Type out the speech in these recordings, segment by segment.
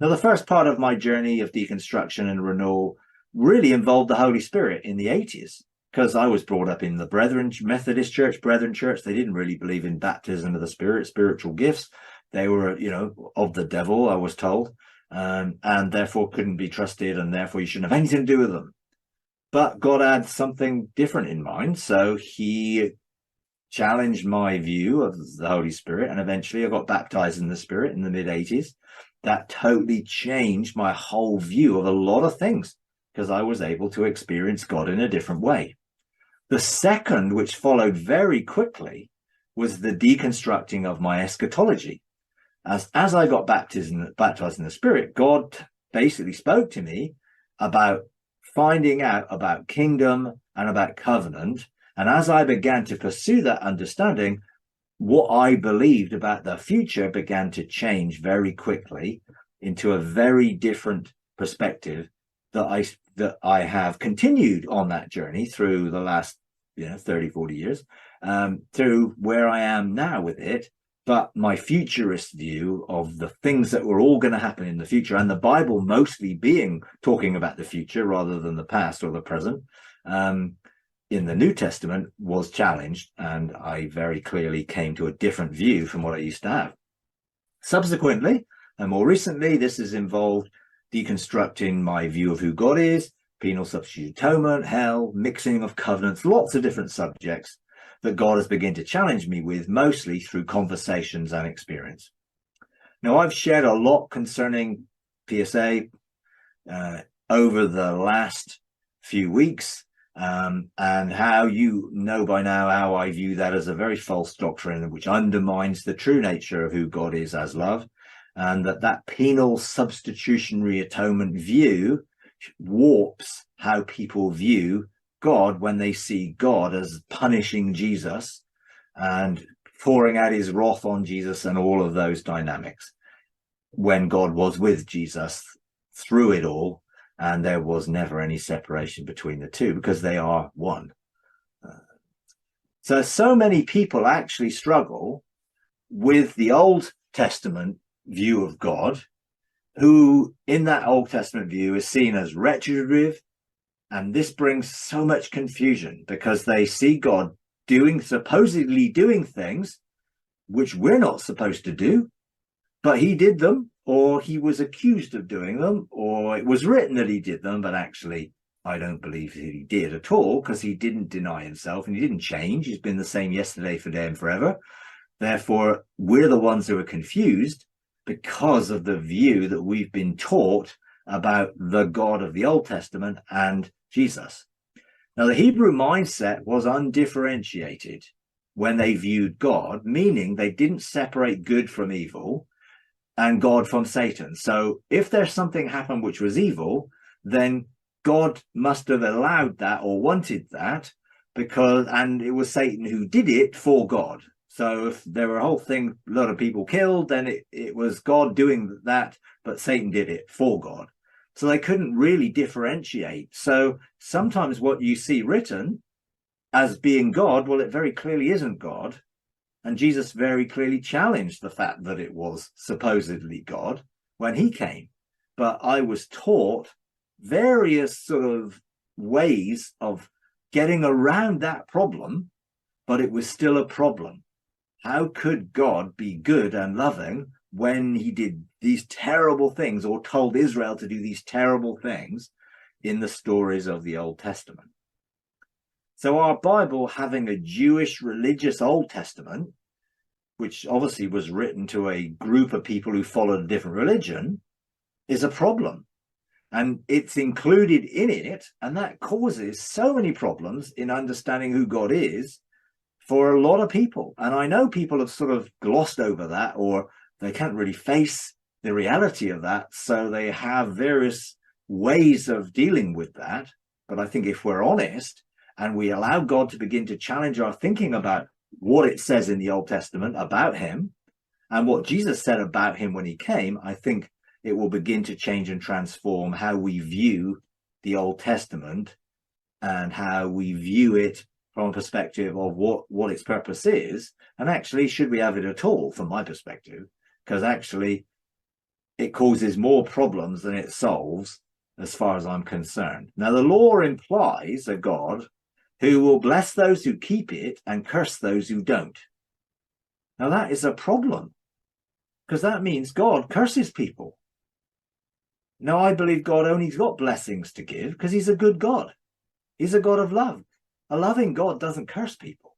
Now, the first part of my journey of deconstruction and renewal really involved the Holy Spirit in the 80s, because I was brought up in the Brethren Methodist Church, Brethren Church. They didn't really believe in baptism of the Spirit, spiritual gifts. They were, of the devil, I was told, and therefore couldn't be trusted, and therefore you shouldn't have anything to do with them. But God had something different in mind, so he challenged my view of the Holy Spirit, and eventually I got baptized in the Spirit in the mid-80s. That totally changed my whole view of a lot of things, because I was able to experience God in a different way. The second, which followed very quickly, was the deconstructing of my eschatology. As I got baptized in the Spirit, God basically spoke to me about finding out about kingdom and about covenant. And as I began to pursue that understanding, what I believed about the future began to change very quickly into a very different perspective that I have continued on that journey through the last 30, 40 years, through where I am now with it. But my futurist view of the things that were all going to happen in the future, and the Bible mostly talking about the future rather than the past or the present, in the New Testament, was challenged, and I very clearly came to a different view from what I used to have. Subsequently, and more recently, this has involved deconstructing my view of who God is, penal substitute atonement, hell, mixing of covenants, lots of different subjects that God has begun to challenge me with, mostly through conversations and experience. Now, I've shared a lot concerning PSA over the last few weeks, and how by now how I view that as a very false doctrine, which undermines the true nature of who God is as love, and that penal substitutionary atonement view warps how people view God when they see God as punishing Jesus and pouring out his wrath on Jesus and all of those dynamics, when God was with Jesus through it all, and there was never any separation between the two, because they are one. So many people actually struggle with the Old Testament view of God, who in that Old Testament view is seen as retributive. And this brings so much confusion, because they see God supposedly doing things which we're not supposed to do, but he did them, or he was accused of doing them, or it was written that he did them, but actually I don't believe that he did at all, because he didn't deny himself and he didn't change. He's been the same yesterday, today, and forever. Therefore, we're the ones who are confused because of the view that we've been taught about the God of the Old Testament and Jesus. Now, the Hebrew mindset was undifferentiated when they viewed God, meaning they didn't separate good from evil and God from Satan. So if there's something happened which was evil, then God must have allowed that or wanted that, and it was Satan who did it for God. So if there were a whole thing, a lot of people killed, then it was God doing that, but Satan did it for God. So they couldn't really differentiate. So sometimes what you see written as being God, well, it very clearly isn't God. And Jesus very clearly challenged the fact that it was supposedly God when he came. But I was taught various sort of ways of getting around that problem, but it was still a problem. How could God be good and loving when he did these terrible things, or told Israel to do these terrible things in the stories of the Old Testament? So our Bible, having a Jewish religious Old Testament, which obviously was written to a group of people who followed a different religion, is a problem. And it's included in it, and that causes so many problems in understanding who God is for a lot of people. And I know people have sort of glossed over that, or they can't really face the reality of that, so they have various ways of dealing with that. But I think if we're honest and we allow God to begin to challenge our thinking about what it says in the Old Testament about him and what Jesus said about him when he came, I think it will begin to change and transform how we view the Old Testament and how we view it from a perspective of what its purpose is, and actually should we have it at all, from my perspective, because actually it causes more problems than it solves, as far as I'm concerned. Now, the law implies a God who will bless those who keep it and curse those who don't. Now, that is a problem, because that means God curses people. Now, I believe God only's got blessings to give because he's a good God. He's a God of love. A loving God doesn't curse people.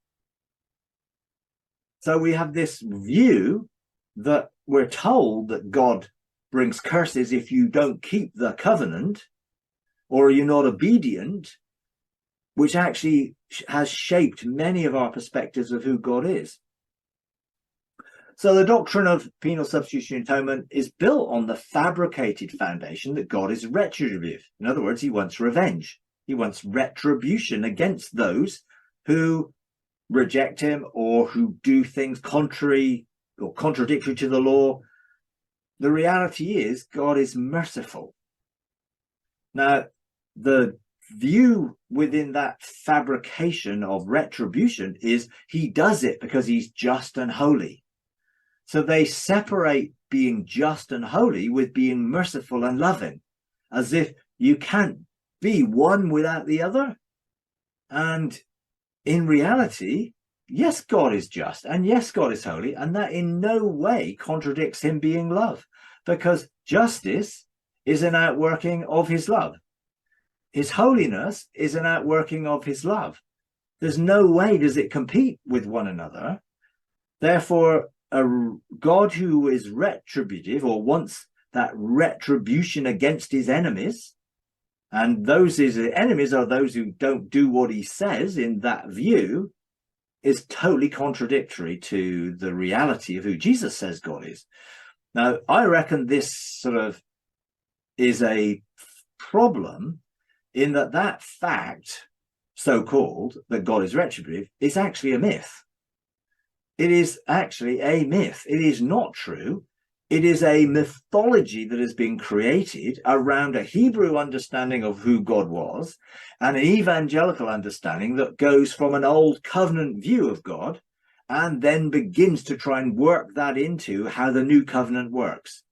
So we have this view that we're told that God brings curses if you don't keep the covenant or you're not obedient, which actually has shaped many of our perspectives of who God is. So the doctrine of penal substitutionary atonement is built on the fabricated foundation that God is retributive. In other words, he wants revenge. He wants retribution against those who reject him or who do things contrary or contradictory to the law. The reality is God is merciful. Now, the view within that fabrication of retribution is he does it because he's just and holy. So they separate being just and holy with being merciful and loving, as if you can't be one without the other. And in reality, yes, God is just, and yes, God is holy, and that in no way contradicts him being love, because justice is an outworking of his love. His holiness is an outworking of his love. There's no way does it compete with one another. Therefore, a God who is retributive or wants that retribution against his enemies, and those his enemies are those who don't do what he says in that view, is totally contradictory to the reality of who Jesus says God is. Now, I reckon this sort of is a problem in that fact, so-called, that God is retributive, is actually a myth. It is actually a myth. It is not true. It is a mythology that has been created around a Hebrew understanding of who God was and an evangelical understanding that goes from an old covenant view of God and then begins to try and work that into how the new covenant works.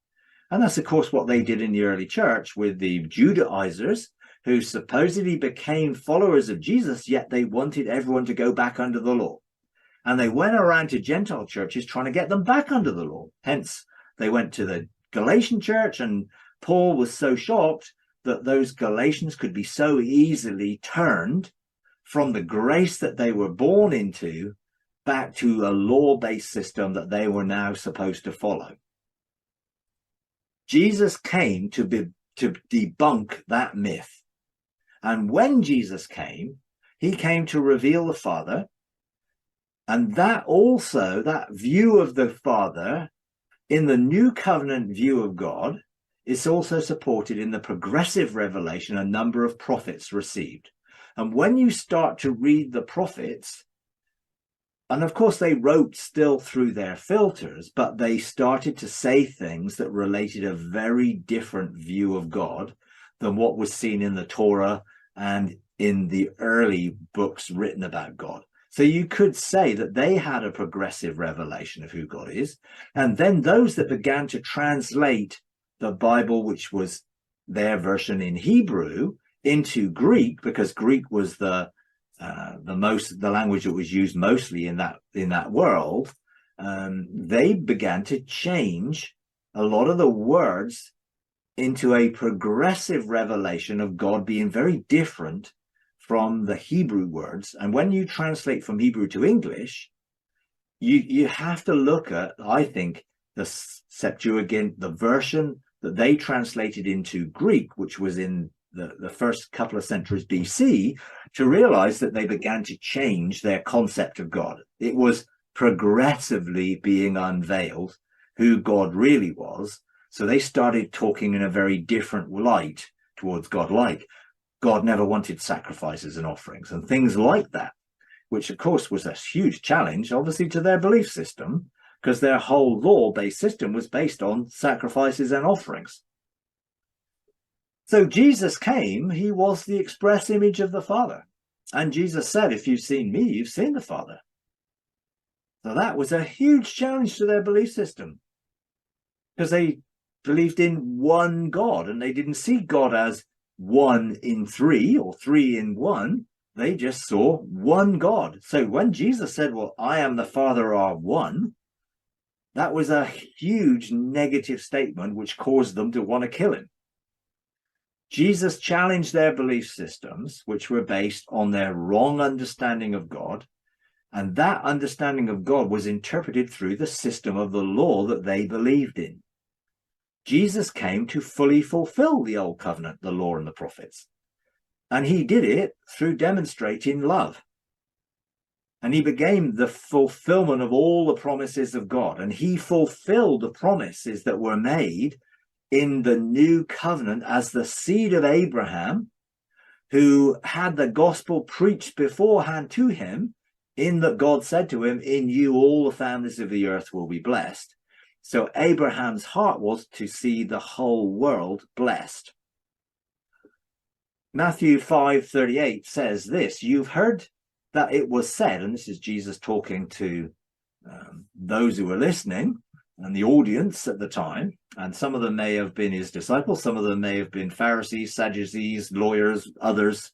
And that's, of course, what they did in the early church with the Judaizers, who supposedly became followers of Jesus, yet they wanted everyone to go back under the law. And they went around to Gentile churches trying to get them back under the law. Hence, they went to the Galatian church, and Paul was so shocked that those Galatians could be so easily turned from the grace that they were born into back to a law-based system that they were now supposed to follow. Jesus came to debunk that myth. And when Jesus came, he came to reveal the Father. And that also, that view of the Father in the new covenant view of God is also supported in the progressive revelation a number of prophets received. And when you start to read the prophets, and of course they wrote still through their filters, but they started to say things that related a very different view of God than what was seen in the Torah and in the early books written about God. So you could say that they had a progressive revelation of who God is. And then those that began to translate the Bible, which was their version in Hebrew, into Greek, because Greek was the language that was used mostly in that world, they began to change a lot of the words into a progressive revelation of God being very different from the Hebrew words. And when you translate from Hebrew to English, you have to look at, I think, the Septuagint, the version that they translated into Greek, which was in the first couple of centuries BC, to realize that they began to change their concept of God. It was progressively being unveiled who God really was. So they started talking in a very different light towards God, like God never wanted sacrifices and offerings and things like that, which of course was a huge challenge, obviously, to their belief system, because their whole law-based system was based on sacrifices and offerings. So Jesus came, he was the express image of the Father. And Jesus said, if you've seen me, you've seen the Father. So that was a huge challenge to their belief system, because they believed in one God, and they didn't see God as one in three or three in one. They just saw one God. So when Jesus said, well, I am the Father are one, that was a huge negative statement which caused them to want to kill him. Jesus challenged their belief systems, which were based on their wrong understanding of God. And that understanding of God was interpreted through the system of the law that they believed in. Jesus came to fully fulfill the old covenant, the law and the prophets. And he did it through demonstrating love. And he became the fulfillment of all the promises of God. And he fulfilled the promises that were made in the new covenant as the seed of Abraham, who had the gospel preached beforehand to him, in that God said to him, in you all the families of the earth will be blessed. So Abraham's heart was to see the whole world blessed. Matthew 5:38 says this, you've heard that it was said, and this is Jesus talking to those who were listening and the audience at the time, and some of them may have been his disciples, some of them may have been Pharisees, Sadducees, lawyers, others.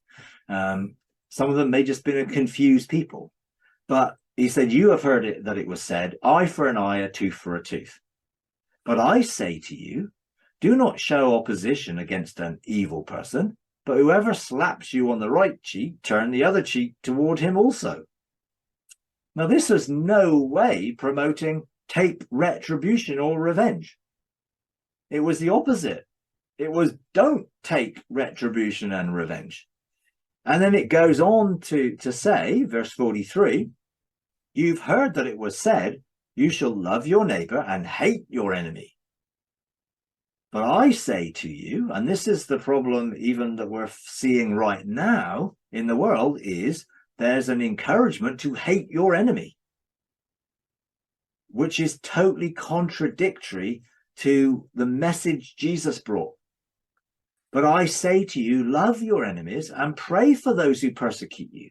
Some of them may just been a confused people. But he said, you have heard it that it was said, eye for an eye, a tooth for a tooth. But I say to you, do not show opposition against an evil person, but whoever slaps you on the right cheek, turn the other cheek toward him also. Now, this was no way promoting take retribution or revenge. It was the opposite. It was don't take retribution and revenge. And then it goes on to say, verse 43, you've heard that it was said, you shall love your neighbor and hate your enemy. But I say to you, and this is the problem even that we're seeing right now in the world, is there's an encouragement to hate your enemy, which is totally contradictory to the message Jesus brought. But I say to you, love your enemies and pray for those who persecute you,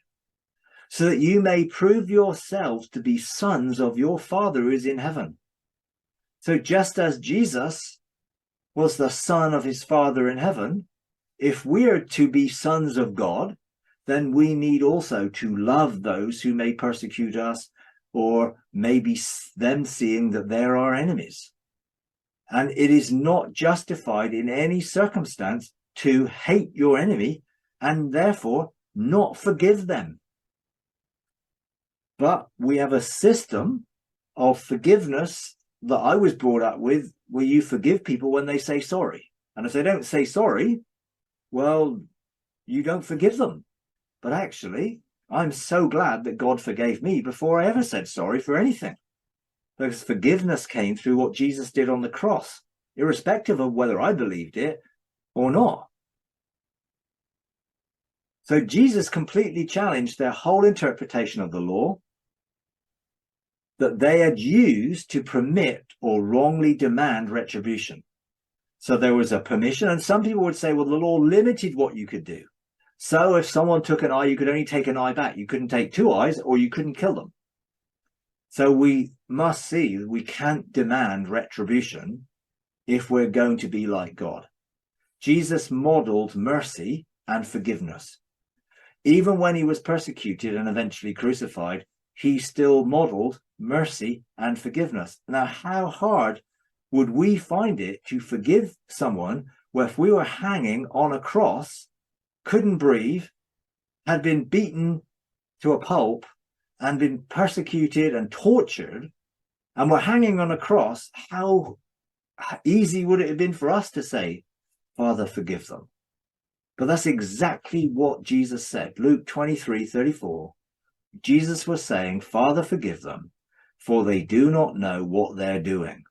so that you may prove yourselves to be sons of your Father who is in heaven. So just as Jesus was the son of his Father in heaven, if we are to be sons of God, then we need also to love those who may persecute us, or maybe them seeing that they're our enemies. And it is not justified in any circumstance to hate your enemy and therefore not forgive them. But we have a system of forgiveness that I was brought up with, where you forgive people when they say sorry. And if they don't say sorry, well, you don't forgive them. But actually, I'm so glad that God forgave me before I ever said sorry for anything. Because forgiveness came through what Jesus did on the cross, irrespective of whether I believed it or not. So Jesus completely challenged their whole interpretation of the law that they had used to permit or wrongly demand retribution. So there was a permission, and some people would say, well, the law limited what you could do. So if someone took an eye, you could only take an eye back. You couldn't take two eyes, or you couldn't kill them. So we must see that we can't demand retribution if we're going to be like God. Jesus modeled mercy and forgiveness. Even when he was persecuted and eventually crucified, he still modeled mercy and forgiveness. Now, how hard would we find it to forgive someone where if we were hanging on a cross, couldn't breathe, had been beaten to a pulp, and been persecuted and tortured, and we're hanging on a cross? How easy would it have been for us to say, Father, forgive them? But that's exactly what Jesus said. Luke 23:34. Jesus was saying, Father, forgive them, for they do not know what they're doing.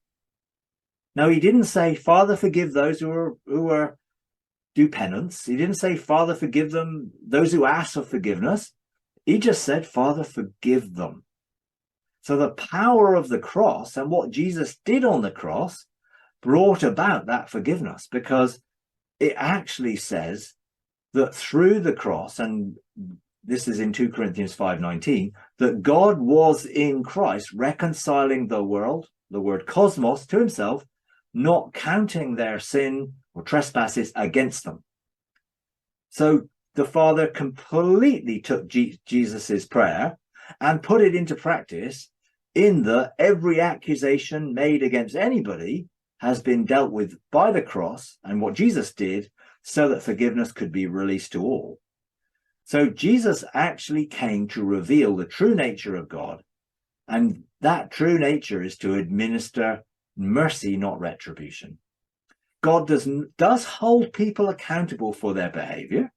Now, he didn't say, Father, forgive those who do penance. He didn't say, Father, forgive them, those who ask for forgiveness. He just said, Father, forgive them. So the power of the cross and what Jesus did on the cross brought about that forgiveness, because it actually says that through the cross, and this is in 2 Corinthians 5:19, that God was in Christ reconciling the world, the word cosmos, to himself, not counting their sin or trespasses against them. So the Father completely took Jesus's prayer and put it into practice in that every accusation made against anybody has been dealt with by the cross and what Jesus did, so that forgiveness could be released to all. So Jesus actually came to reveal the true nature of God, and that true nature is to administer mercy, not retribution. God does hold people accountable for their behavior,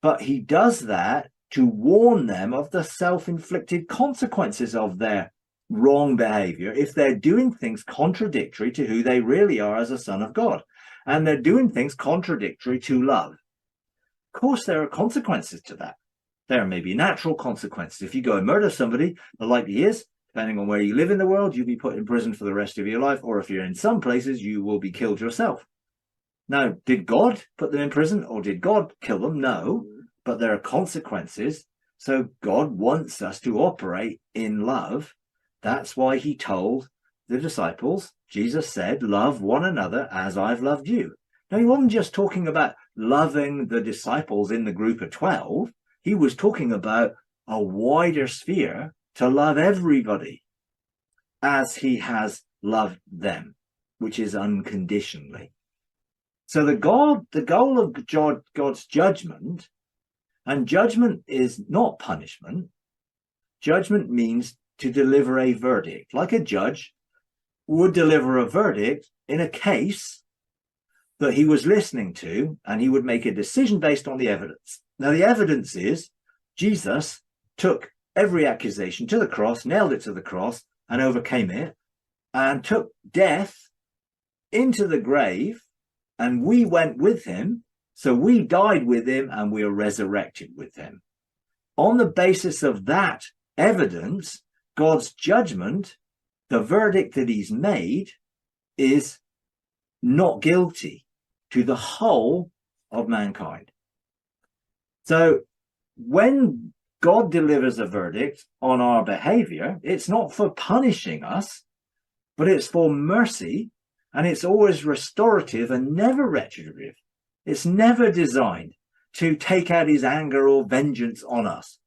but he does that to warn them of the self-inflicted consequences of their wrong behavior if they're doing things contradictory to who they really are as a son of God, and they're doing things contradictory to love. Of course, there are consequences to that. There may be natural consequences. If you go and murder somebody, the likely is, depending on where you live in the world, you'll be put in prison for the rest of your life, or if you're in some places, you will be killed yourself. Now, did God put them in prison, or did God kill them? No, but there are consequences. So God wants us to operate in love. That's why he told the disciples, Jesus said, love one another as I've loved you. Now, he wasn't just talking about loving the disciples in the group of 12. He was talking about a wider sphere to love everybody as he has loved them, which is unconditionally. So the goal of God's judgment, and judgment is not punishment. Judgment means to deliver a verdict, like a judge would deliver a verdict in a case that he was listening to, and he would make a decision based on the evidence. Now, the evidence is Jesus took every accusation to the cross, nailed it to the cross, and overcame it, and took death into the grave, and we went with him. So we died with him, and we are resurrected with him. On the basis of that evidence, God's judgment, the verdict that he's made, is not guilty to the whole of mankind. So when God delivers a verdict on our behavior, it's not for punishing us, but it's for mercy, and it's always restorative and never retributive. It's never designed to take out his anger or vengeance on us.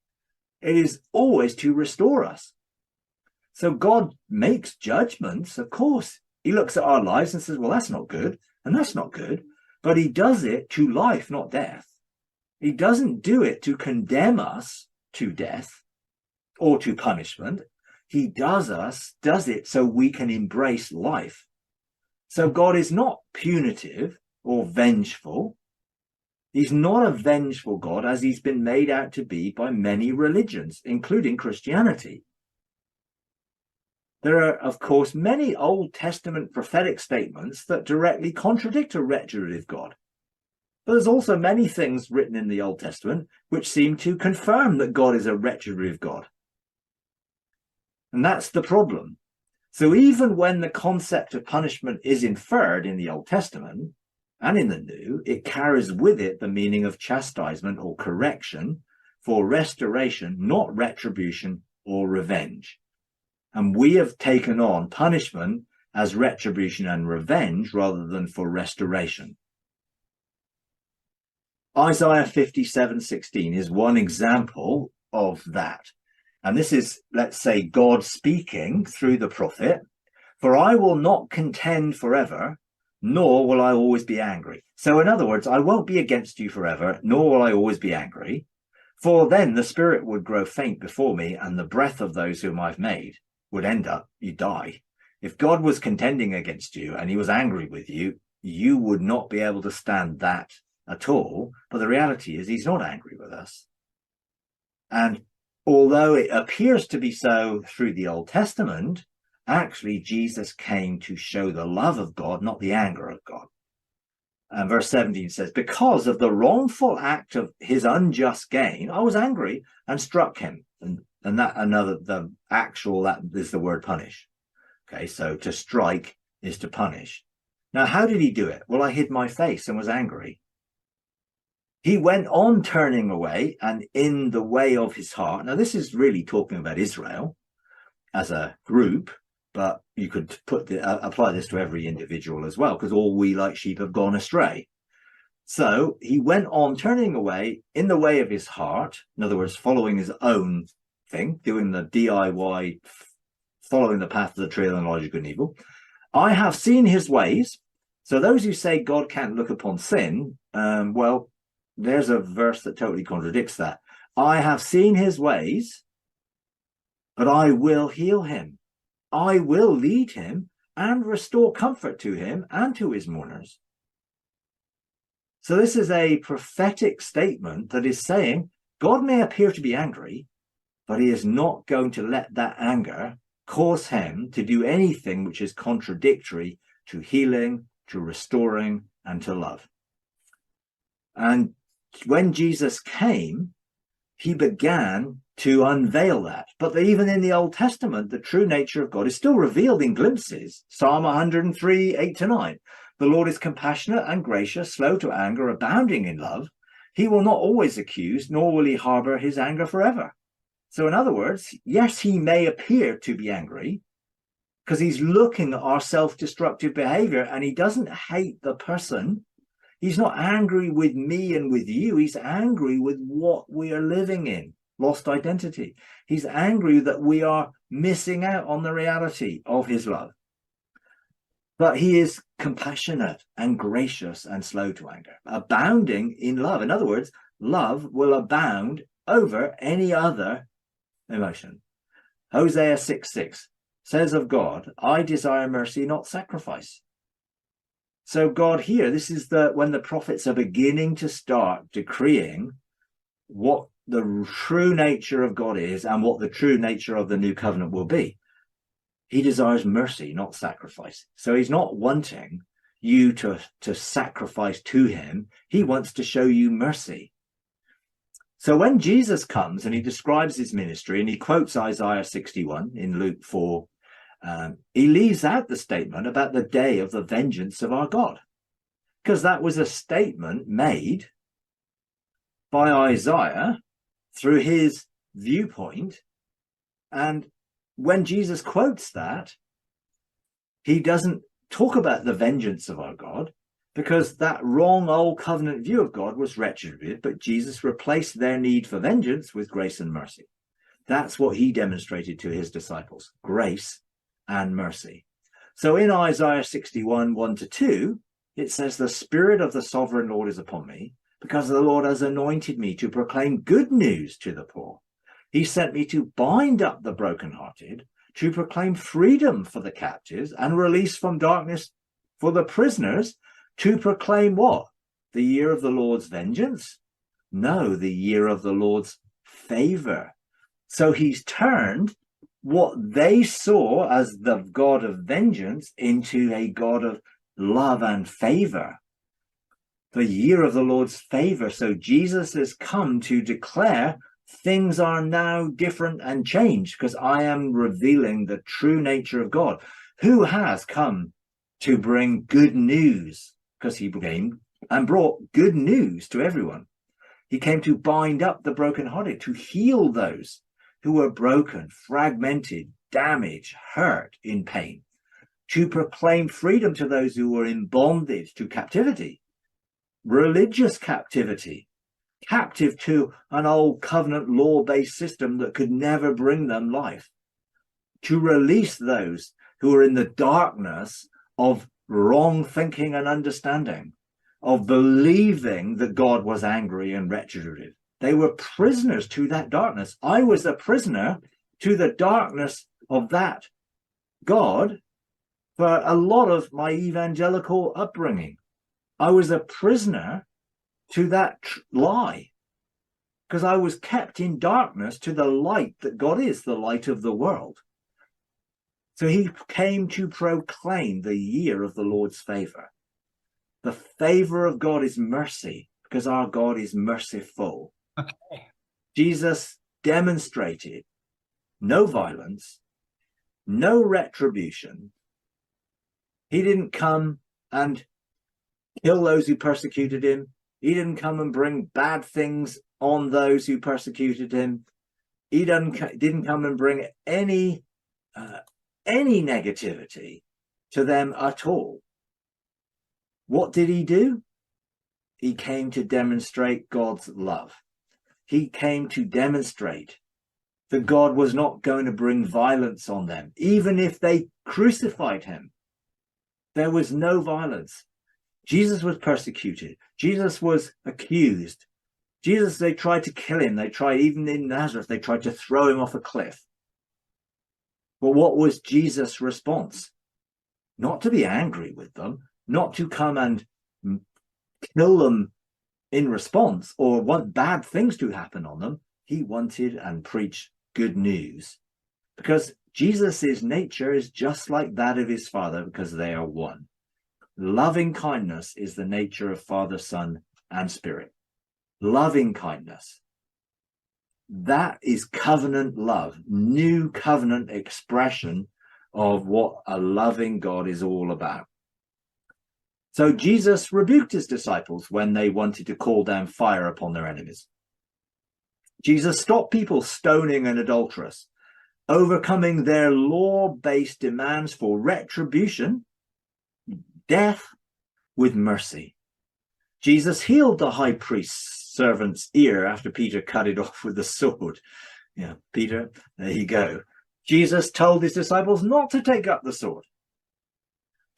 It is always to restore us. So God makes judgments, of course. He looks at our lives and says, well, that's not good, and that's not good. But he does it to life, not death. He doesn't do it to condemn us to death or to punishment. He does it so we can embrace life. So God is not punitive or vengeful. He's not a vengeful God, as he's been made out to be by many religions, including Christianity. There are, of course, many Old Testament prophetic statements that directly contradict a retributive God. But there's also many things written in the Old Testament which seem to confirm that God is a retributive God. And that's the problem. So even when the concept of punishment is inferred in the Old Testament and in the New, it carries with it the meaning of chastisement or correction for restoration, not retribution or revenge. And we have taken on punishment as retribution and revenge rather than for restoration. Isaiah 57:16 is one example of that. And this is, let's say, God speaking through the prophet. For I will not contend forever, nor will I always be angry. So in other words, I won't be against you forever, nor will I always be angry. For then the spirit would grow faint before me, and the breath of those whom I've made would end up, you die. If God was contending against you and he was angry with you, you would not be able to stand that at all. But the reality is he's not angry with us. And although it appears to be so through the Old Testament, actually Jesus came to show the love of God, not the anger of God. And verse 17 says, because of the wrongful act of his unjust gain, I was angry and struck him. And that is the word punish. Okay, so to strike is to punish. Now, how did he do it? Well, I hid my face and was angry. He went on turning away and in the way of his heart. Now, this is really talking about Israel as a group. but you could apply this to every individual as well, because all we like sheep have gone astray. So he went on turning away in the way of his heart, in other words, following his own thing, doing the DIY, following the path of the tree of the knowledge of good and evil. I have seen his ways. So those who say God can't look upon sin, well, there's a verse that totally contradicts that. I have seen his ways, but I will heal him. I will lead him and restore comfort to him and to his mourners. So this is a prophetic statement that is saying God may appear to be angry, but he is not going to let that anger cause him to do anything which is contradictory to healing, to restoring, and to love. And when Jesus came, he began to unveil that. But even in the Old Testament, the true nature of God is still revealed in glimpses. Psalm 103, 8-9. The Lord is compassionate and gracious, slow to anger, abounding in love. He will not always accuse, nor will he harbor his anger forever. So in other words, yes, he may appear to be angry because he's looking at our self-destructive behavior, and he doesn't hate the person. He's not angry with me and with you. He's angry with what we are living in, lost identity. He's angry that we are missing out on the reality of his love. But he is compassionate and gracious and slow to anger, abounding in love. In other words, love will abound over any other emotion. Hosea 6:6 says of God, I desire mercy, not sacrifice. So God here, this is when the prophets are beginning to start decreeing what the true nature of God is and what the true nature of the new covenant will be. He desires mercy, not sacrifice. So he's not wanting you to sacrifice to him. He wants to show you mercy. So when Jesus comes and he describes his ministry, and he quotes Isaiah 61 in Luke 4, he leaves out the statement about the day of the vengeance of our God, because that was a statement made by Isaiah through his viewpoint. And when Jesus quotes that, he doesn't talk about the vengeance of our God, because that wrong old covenant view of God was retributive, but Jesus replaced their need for vengeance with grace and mercy. That's what he demonstrated to his disciples, grace and mercy. So in Isaiah 61, 1-2, it says, the Spirit of the sovereign Lord is upon me, because the Lord has anointed me to proclaim good news to the poor. He sent me to bind up the brokenhearted, to proclaim freedom for the captives and release from darkness for the prisoners, to proclaim what? The year of the Lord's vengeance? No, the year of the Lord's favor. So he's turned what they saw as the God of vengeance into a God of love and favor. The year of the Lord's favor. So Jesus has come to declare things are now different and changed, because I am revealing the true nature of God, who has come to bring good news, because he came and brought good news to everyone. He came to bind up the brokenhearted, to heal those who were broken, fragmented, damaged, hurt, in pain, to proclaim freedom to those who were in bondage to captivity, religious captivity, captive to an old covenant law-based system that could never bring them life, to release those who are in the darkness of wrong thinking and understanding, of believing that God was angry and retributive. They were prisoners to that darkness. I was a prisoner to the darkness of that God for a lot of my evangelical upbringing. I was a prisoner to that lie, because I was kept in darkness to the light that God is, the light of the world. So he came to proclaim the year of the Lord's favor. The favor of God is mercy, because our God is merciful. Okay. Jesus demonstrated no violence, no retribution. He didn't come and kill those who persecuted him. He didn't come and bring bad things on those who persecuted him. He didn't come and bring any any negativity to them at all. What did he do? He came to demonstrate God's love. He came to demonstrate that God was not going to bring violence on them, even if they crucified him. There was no violence. Jesus was persecuted. Jesus was accused. Jesus, they tried to kill him. They tried, even in Nazareth, they tried to throw him off a cliff. But what was Jesus' response? Not to be angry with them, not to come and kill them in response or want bad things to happen on them. He wanted and preached good news, because Jesus's nature is just like that of his Father, because they are one. Loving kindness is the nature of Father, Son, and Spirit. Loving kindness. That is covenant love, new covenant expression of what a loving God is all about. So Jesus rebuked his disciples when they wanted to call down fire upon their enemies. Jesus stopped people stoning an adulteress, overcoming their law-based demands for retribution, death, with mercy. Jesus healed the high priest's servant's ear after Peter cut it off with the sword. Yeah, Peter, there you go. Jesus told his disciples not to take up the sword.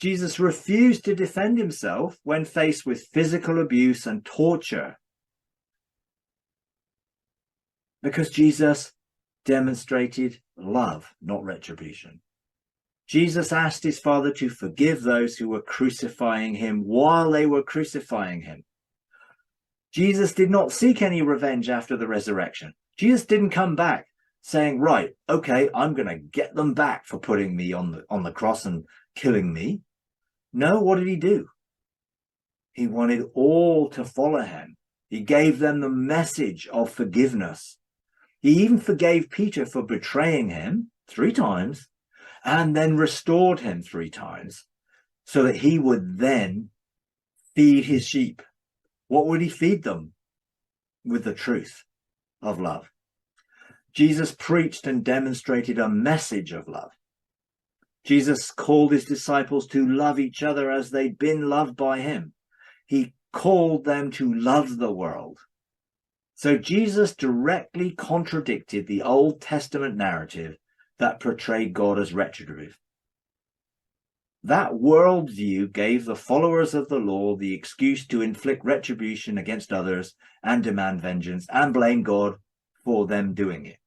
Jesus refused to defend himself when faced with physical abuse and torture, because Jesus demonstrated love, not retribution. Jesus asked his Father to forgive those who were crucifying him while they were crucifying him. Jesus did not seek any revenge after the resurrection. Jesus didn't come back saying, right, okay, I'm going to get them back for putting me on the cross and killing me. No, what did he do? He wanted all to follow him. He gave them the message of forgiveness. He even forgave Peter for betraying him 3 times and then restored him 3 times so that he would then feed his sheep. What would he feed them? With the truth of love. Jesus preached and demonstrated a message of love. Jesus called his disciples to love each other as they'd been loved by him. He called them to love the world. So Jesus directly contradicted the Old Testament narrative that portrayed God as retributive. That worldview gave the followers of the law the excuse to inflict retribution against others and demand vengeance and blame God for them doing it,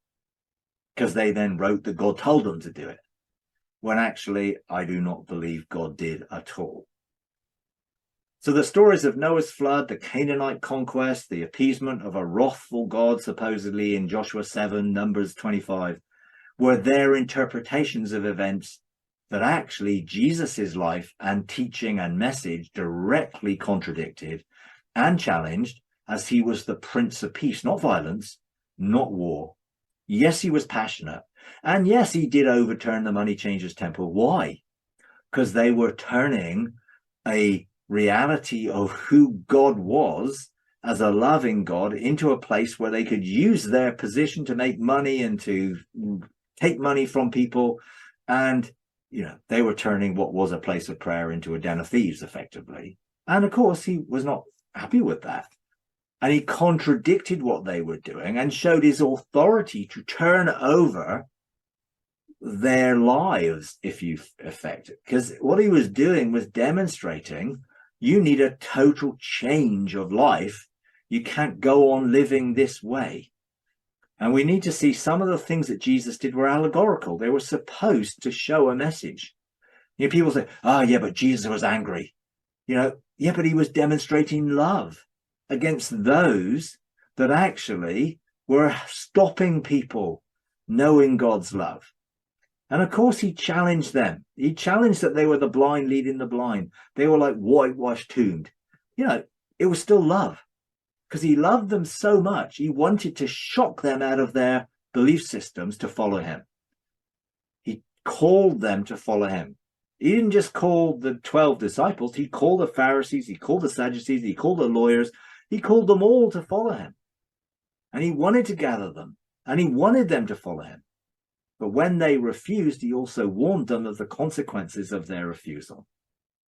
because they then wrote that God told them to do it, when actually I do not believe God did at all. So the stories of Noah's flood, the Canaanite conquest, the appeasement of a wrathful God supposedly in Joshua 7, Numbers 25, were their interpretations of events that actually Jesus's life and teaching and message directly contradicted and challenged, as he was the Prince of Peace, not violence, not war. Yes, he was passionate. And yes, he did overturn the money changers' temple. Why? Because they were turning a reality of who God was as a loving God into a place where they could use their position to make money and to take money from people. And, you know, they were turning what was a place of prayer into a den of thieves, effectively. And of course, he was not happy with that. And he contradicted what they were doing and showed his authority to turn over their lives, if you affect it. Because what he was doing was demonstrating you need a total change of life. You can't go on living this way. And we need to see some of the things that Jesus did were allegorical. They were supposed to show a message. You know, people say, oh, yeah, but Jesus was angry. You know, yeah, but he was demonstrating love against those that actually were stopping people knowing God's love. And of course, he challenged them. He challenged that they were the blind leading the blind. They were like whitewashed tombed. You know, it was still love, because he loved them so much. He wanted to shock them out of their belief systems to follow him. He called them to follow him. He didn't just call the 12 disciples. He called the Pharisees. He called the Sadducees. He called the lawyers. He called them all to follow him. And he wanted to gather them. And he wanted them to follow him. But when they refused, he also warned them of the consequences of their refusal.